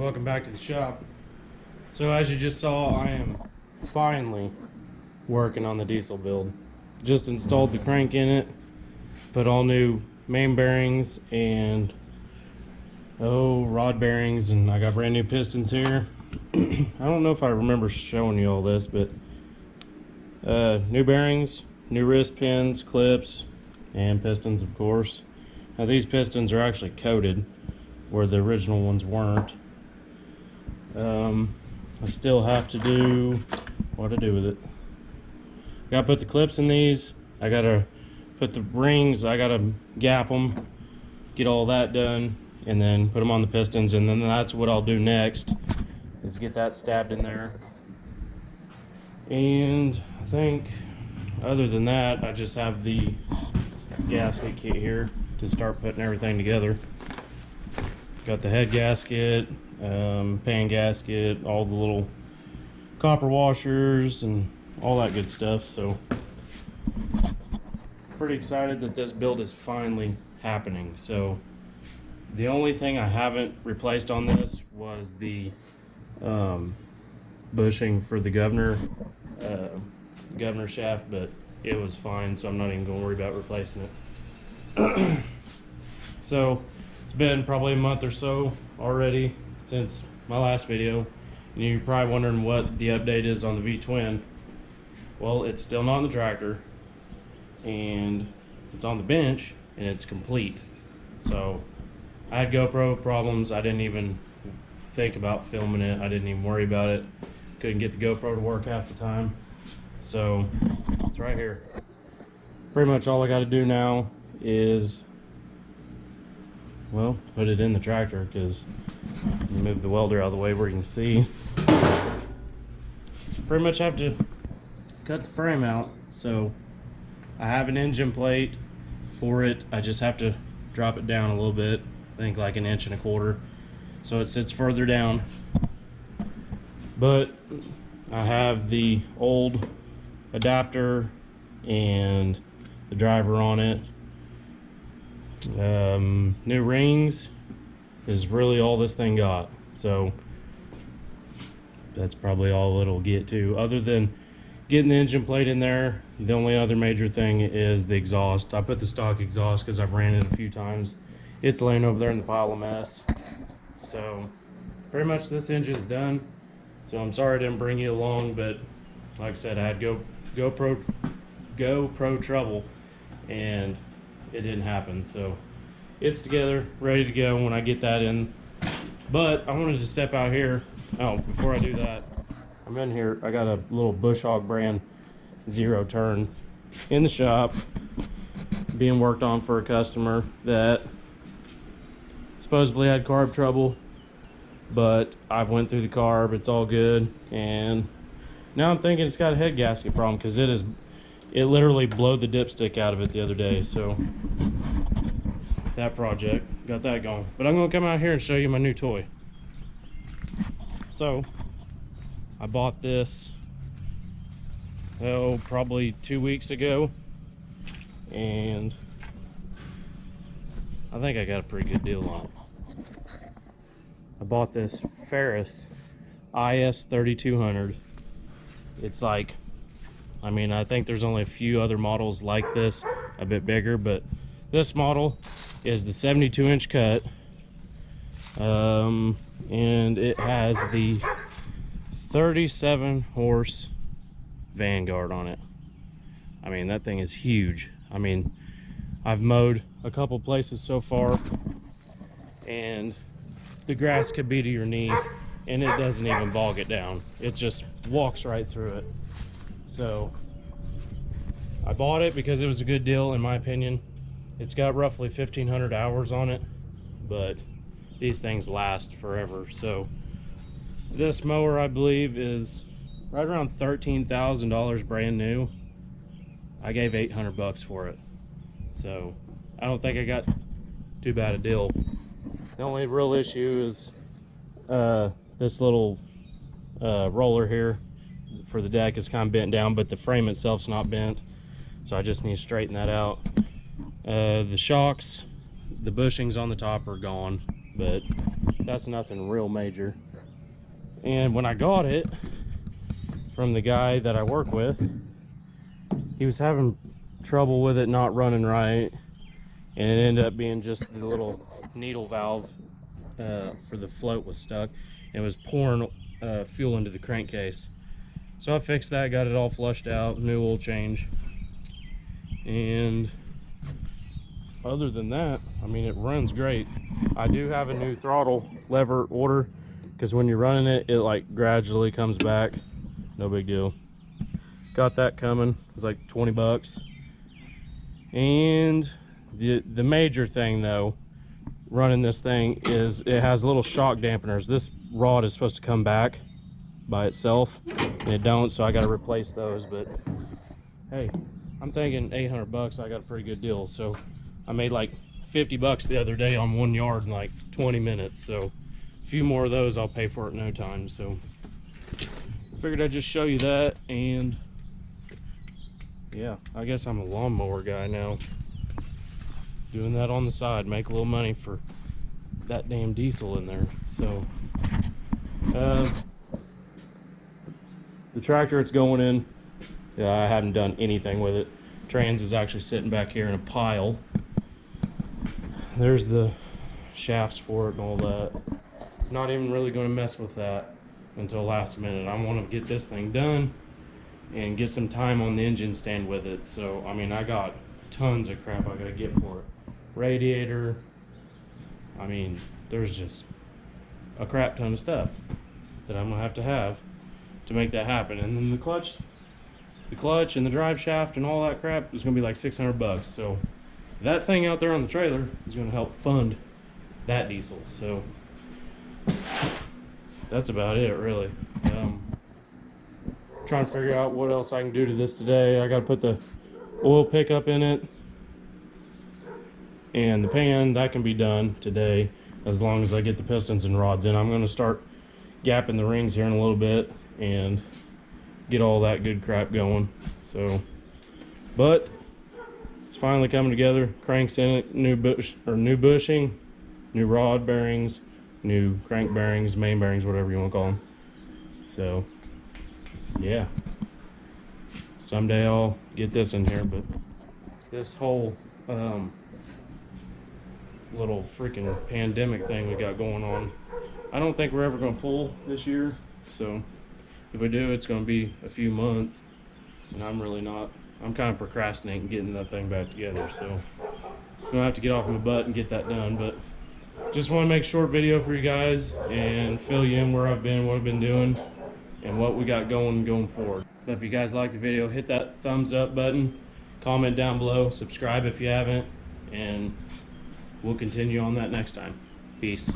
welcome back to the shop. So as you just saw, I am finally working on the diesel build. Just installed the crank in it, put all new main bearings and rod bearings, and I got brand new pistons here. I don't know if I remember showing you all this, but new bearings, new wrist pins, clips, and pistons, of course. Now these pistons are actually coated where the original ones weren't. I still have to do what to do with it. Gotta put the clips in these. I gotta put the rings, I gotta gap them, get all that done, and then put them on the pistons. And then that's what I'll do next, is get that stabbed in there. And I think other than that, I just have the gasket kit here to start putting everything together. Got the head gasket, pan gasket, all the little copper washers and all that good stuff. So pretty excited that this build is finally happening. So the only thing I haven't replaced on this was the bushing for the governor shaft, but it was fine, so I'm not even going to worry about replacing it. So it's been probably a month or so already since my last video, and you're probably wondering what the update is on the V-twin. Well, it's still not on the tractor, and it's on the bench, and it's complete. So I had GoPro problems. I didn't even think about filming it. I didn't even worry about it. Couldn't get the GoPro to work half the time. So it's right here. Pretty much all I got to do now is, well, put it in the tractor, because move the welder out of the way where you can see. Pretty much have to cut the frame out. So I have an engine plate for it. I just have to drop it down a little bit, I think like 1.25 inches, so it sits further down. But I have the old adapter and the driver on it. New rings is really all this thing got, so that's probably all it'll get to, other than getting the engine plate in there. The only other major thing is the exhaust. I put the stock exhaust because I've ran it a few times. It's laying over there in the pile of mess. So pretty much this engine is done. So I'm sorry I didn't bring you along, but like I said, I had GoPro trouble and it didn't happen. So it's together, ready to go when I get that in. But I wanted to step out here. Oh, before I do that, I'm in here. I got a little Bush Hog brand 0 turn in the shop being worked on for a customer that supposedly had carb trouble, but I've went through the carb, it's all good. And now I'm thinking it's got a head gasket problem, because it literally blowed the dipstick out of it the other day. So that project got that going. But I'm gonna come out here and show you my new toy. So I bought this probably 2 weeks ago, and I think I got a pretty good deal on it. I bought this Ferris IS 3200. It's like, I mean, I think there's only a few other models like this, a bit bigger, but this model is the 72-inch cut, and it has the 37 horse Vanguard on it. I mean, that thing is huge. I mean, I've mowed a couple places so far, and the grass could be to your knee, and it doesn't even bog it down. It just walks right through it. So I bought it because it was a good deal, in my opinion. It's got roughly 1,500 hours on it, but these things last forever. So this mower, I believe, is right around $13,000 brand new. I gave $800 for it, so I don't think I got too bad a deal. The only real issue is this little roller here for the deck is kind of bent down, but the frame itself's not bent, so I just need to straighten that out. The shocks, the bushings on the top are gone, but That's nothing real major. And when I got it from the guy that I work with, he was having trouble with it not running right, and it ended up being just the little needle valve for the float was stuck, and it was pouring fuel into the crankcase. So I fixed that, got it all flushed out, new oil change, and other than that, I mean, it runs great. I do have a new throttle lever order, because when you're running it, it like gradually comes back. No big deal. Got that coming. It's like 20 bucks. And the major thing though, running this thing, is it has little shock dampeners. This rod is supposed to come back by itself, and it don't, so I got to replace those. But hey, I'm thinking 800 bucks, I got a pretty good deal. So I made like 50 bucks the other day on 1 yard in like 20 minutes. So a few more of those, I'll pay for it in no time. So figured I'd just show you that. And yeah, I guess I'm a lawnmower guy now, doing that on the side, make a little money for that damn diesel in there. So the tractor it's going in, yeah, I haven't done anything with it. Trans is actually sitting back here in a pile. There's the shafts for it and all that. Not even really going to mess with that until last minute. I want to get this thing done and get some time on the engine stand with it. So I mean, I got tons of crap I gotta get for it. Radiator, I mean, there's just a crap ton of stuff that I'm gonna have to make that happen. And then the clutch and the drive shaft and all that crap is gonna be like 600 bucks. So that thing out there on the trailer is gonna help fund that diesel. So that's about it, really. Trying to figure out what else I can do to this today. I got to put the oil pickup in it, and the pan, that can be done today as long as I get the pistons and rods in. I'm going to start gapping the rings here in a little bit and get all that good crap going. So, but it's finally coming together. Cranks in it, new bushing, new rod bearings, new crank bearings, main bearings, whatever you want to call them. So yeah, someday I'll get this in here. But this whole little freaking pandemic thing we got going on, I don't think we're ever going to pull this year. So if we do, it's going to be a few months, and I'm really not. I'm kind of procrastinating getting that thing back together. So I'm going to have to get off my butt and get that done. But just want to make a short video for you guys and fill you in where I've been, what I've been doing, and what we got going forward. So if you guys like the video, hit that thumbs up button, comment down below, subscribe if you haven't, and we'll continue on that next time. Peace.